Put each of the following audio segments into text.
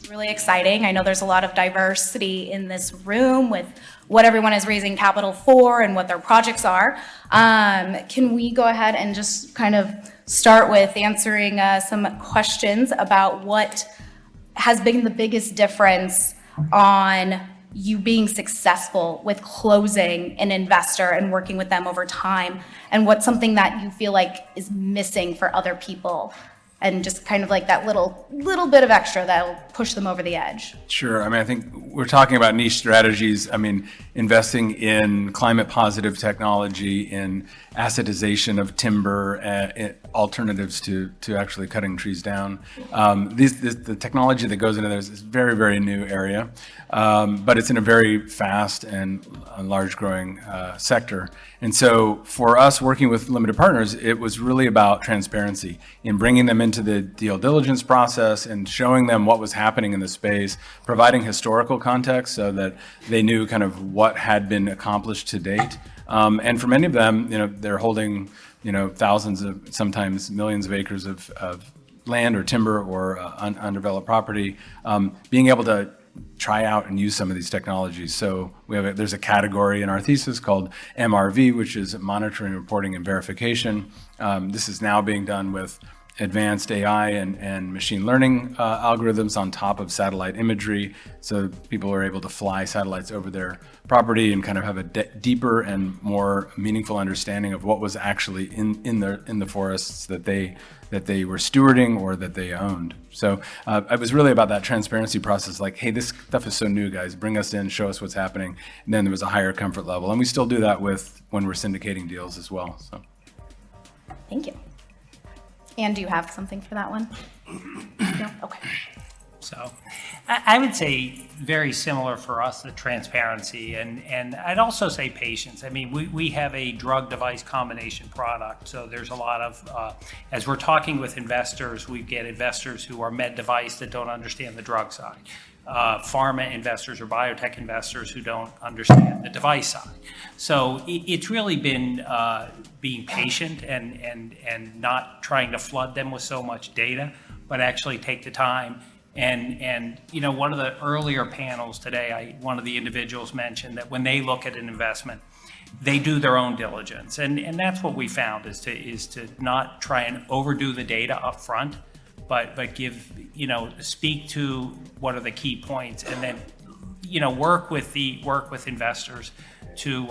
is really exciting. I know there's a lot of diversity in this room with what everyone is raising capital for and what their projects are. Can we go ahead and just kind of start with answering some questions about what has been the biggest difference on you being successful with closing an investor and working with them over time, and what's something that you feel like is missing for other people, and just kind of like that little bit of extra that'll push them over the edge? Sure. I mean, I think we're talking about niche strategies. I mean, investing in climate positive technology, in assetization of timber, alternatives to actually cutting trees down. The technology that goes into this is very, very new area, but it's in a very fast and large growing sector. And so for us working with limited partners, it was really about transparency in bringing them into the deal diligence process and showing them what was happening in the space, providing historical context so that they knew kind of what had been accomplished to date. And for many of them, they're holding, thousands of, sometimes millions of acres of land or timber or undeveloped property, being able to try out and use some of these technologies. So there's a category in our thesis called MRV, which is monitoring, reporting, and verification. This is now being done with advanced AI and machine learning algorithms on top of satellite imagery. So people are able to fly satellites over their property and kind of have a deeper and more meaningful understanding of what was actually in the forests that they were stewarding or that they owned. So it was really about that transparency process, like, hey, this stuff is so new, guys, bring us in, show us what's happening. And then there was a higher comfort level. And we still do that when we're syndicating deals as well. So, thank you. Anne, do you have something for that one? No? Okay. So I would say very similar for us, the transparency, and I'd also say patience. I mean, we have a drug device combination product, so there's a lot of, as we're talking with investors, we get investors who are med device that don't understand the drug side. Pharma investors or biotech investors who don't understand the device side. So it's really been being patient and not trying to flood them with so much data, but actually take the time. And one of the earlier panels today, one of the individuals mentioned that when they look at an investment, they do their own diligence, and that's what we found is to not try and overdo the data up front, but give, speak to what are the key points, and then, work with investors to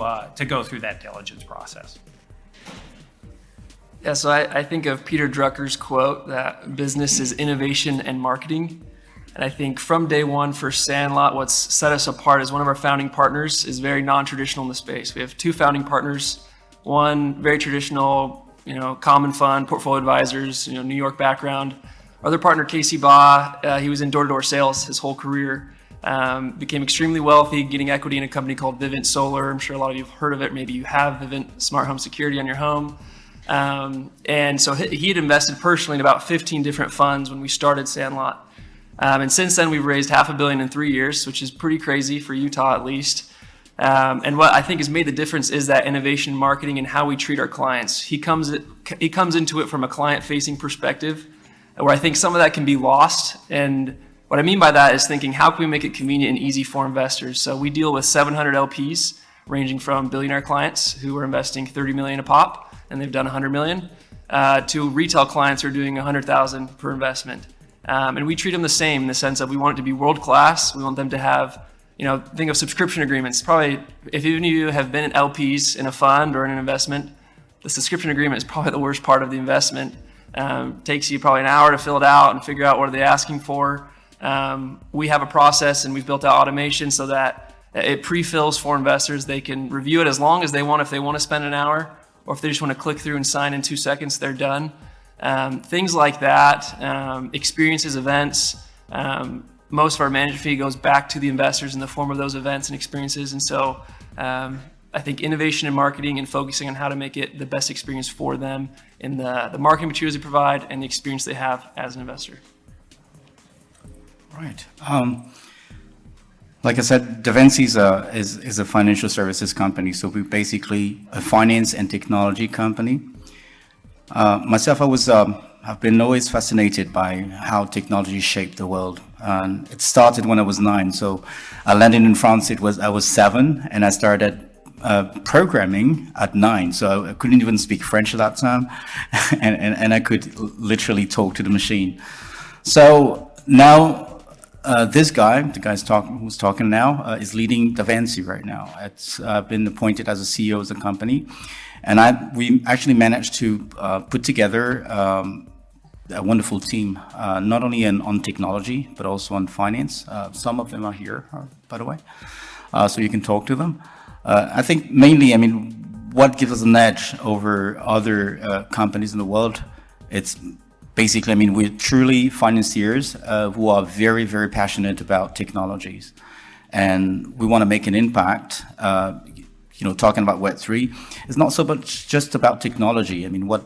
go through that diligence process. Yeah, so I think of Peter Drucker's quote that business is innovation and marketing. And I think from day one for Sandlot, what's set us apart is one of our founding partners is very non-traditional in the space. We have two founding partners, one very traditional, common fund, portfolio advisors, New York background. Our other partner, Casey Baugh, he was in door-to-door sales his whole career, became extremely wealthy, getting equity in a company called Vivint Solar. I'm sure a lot of you have heard of it. Maybe you have Vivint Smart Home Security on your home. And so he had invested personally in about 15 different funds when we started Sandlot. And since then, we've raised $500 million in 3 years, which is pretty crazy for Utah at least. And what I think has made the difference is that innovation marketing and how we treat our clients. He comes into it from a client-facing perspective, where I think some of that can be lost. And what I mean by that is thinking, how can we make it convenient and easy for investors? So we deal with 700 LPs, ranging from billionaire clients who are investing $30 million a pop, and they've done $100 million, to retail clients who are doing $100,000 per investment. And we treat them the same in the sense of we want it to be world-class. We want them to have, think of subscription agreements. Probably, if even you have been LPs in a fund or in an investment, the subscription agreement is probably the worst part of the investment. Takes you probably an hour to fill it out and figure out what are they asking for. We have a process and we've built out automation so that it pre-fills for investors. They can review it as long as they want. If they want to spend an hour, or if they just want to click through and sign in 2 seconds, they're done. Things like that, experiences, events. Most of our management fee goes back to the investors in the form of those events and experiences. And so I think innovation in marketing and focusing on how to make it the best experience for them in the marketing materials they provide and the experience they have as an investor. Right. Like I said, Davinci is a financial services company. So we're basically a finance and technology company. Myself, I've been always fascinated by how technology shaped the world. And it started when I was 9. So I landed in France. I was 7, and I started programming at 9. So I couldn't even speak French at that time, and I could literally talk to the machine. So now this guy, the guy who's talking now, is leading Davancy right now. It's been appointed as a CEO of the company, and we actually managed to put together a wonderful team, not only on technology but also on finance. Some of them are here, by the way, so you can talk to them. I think mainly, I mean, what gives us an edge over other companies in the world, it's basically, I mean, we're truly financiers who are very, very passionate about technologies. And we want to make an impact. Talking about Web3, it's not so much just about technology. I mean, what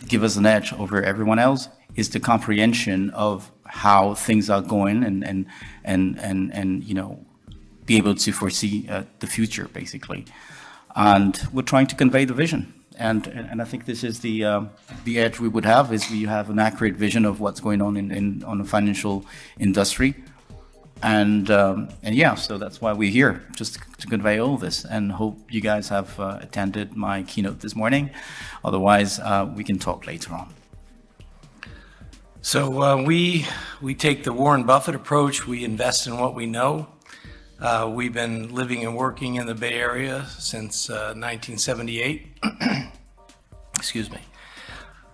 gives us an edge over everyone else is the comprehension of how things are going and be able to foresee the future, basically. And we're trying to convey the vision. And I think this is the edge we would have, is we have an accurate vision of what's going on on the financial industry. And yeah, so that's why we're here, just to convey all this, and hope you guys have attended my keynote this morning. Otherwise, we can talk later on. So we take the Warren Buffett approach. We invest in what we know. We've been living and working in the Bay Area since 1978. Excuse me.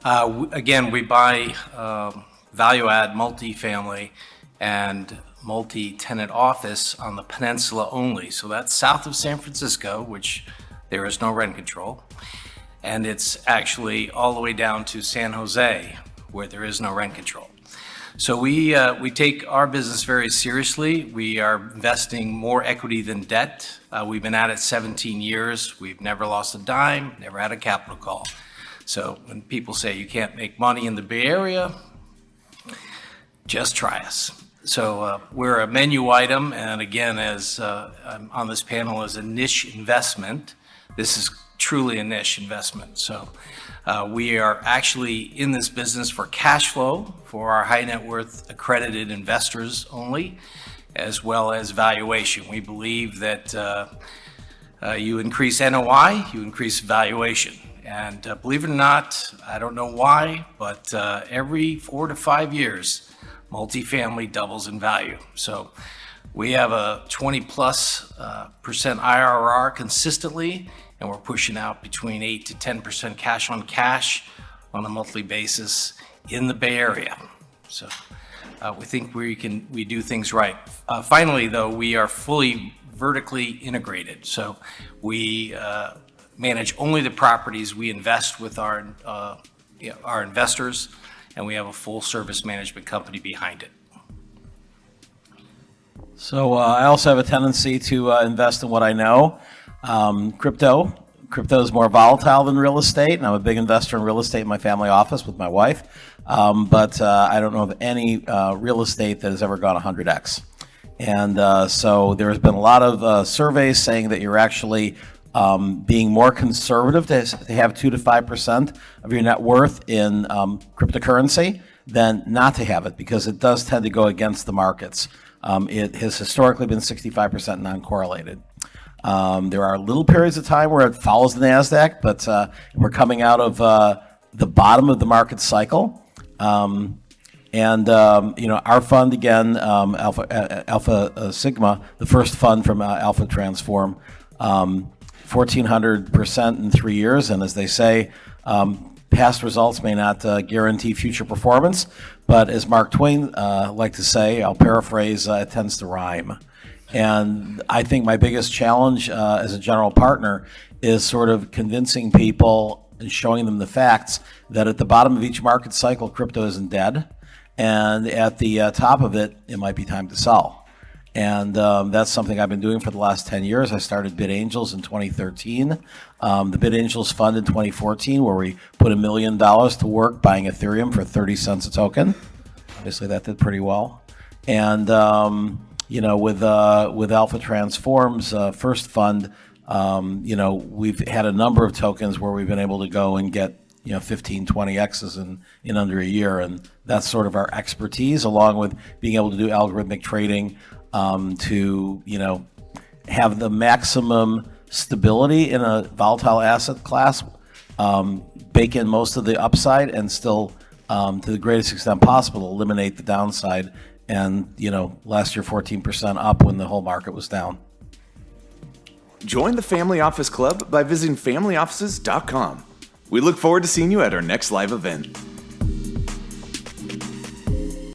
Again, we buy value-add multifamily and multi-tenant office on the peninsula only. So that's south of San Francisco, which there is no rent control. And it's actually all the way down to San Jose, where there is no rent control. So we take our business very seriously. We are investing more equity than debt. We've been at it 17 years. We've never lost a dime, never had a capital call. So when people say you can't make money in the Bay Area, just try us. So we're a menu item, and again, as I'm on this panel, as a niche investment, this is truly a niche investment. So we are actually in this business for cash flow for our high net worth accredited investors only, as well as valuation. We believe that you increase NOI, you increase valuation. And believe it or not, I don't know why, but every 4 to 5 years, multifamily doubles in value. So we have a 20+% IRR consistently, and we're pushing out between 8 to 10% cash on cash on a monthly basis in the Bay Area. So we think we do things right. Finally, though, we are fully vertically integrated. So we manage only the properties. We invest with our investors, and we have a full service management company behind it. So I also have a tendency to invest in what I know. Crypto is more volatile than real estate, and I'm a big investor in real estate in my family office with my wife. But I don't know of any real estate that has ever gone 100x. And so there has been a lot of surveys saying that you're actually being more conservative to have 2 to 5% of your net worth in cryptocurrency than not to have it, because it does tend to go against the markets. It has historically been 65% non-correlated. There are little periods of time where it follows the NASDAQ, but we're coming out of the bottom of the market cycle. Our fund, again, Alpha Sigma, the first fund from Alpha Transform, 1,400% in 3 years. And as they say, past results may not guarantee future performance, but as Mark Twain liked to say, I'll paraphrase, it tends to rhyme. And I think my biggest challenge as a general partner is sort of convincing people and showing them the facts that at the bottom of each market cycle, crypto isn't dead. And at the top of it, it might be time to sell. And that's something I've been doing for the last 10 years. I started Bid Angels in 2013. The Bid Angels Fund in 2014, where we put $1 million to work buying Ethereum for 30 cents a token. Obviously, that did pretty well. And with Alpha Transform's first fund, we've had a number of tokens where we've been able to go and get 15, 20 X's in under a year. And that's sort of our expertise, along with being able to do algorithmic trading to, have the maximum stability in a volatile asset class, bake in most of the upside, and still, to the greatest extent possible, eliminate the downside. And, last year 14% up when the whole market was down. Join the Family Office Club by visiting familyoffices.com. We look forward to seeing you at our next live event.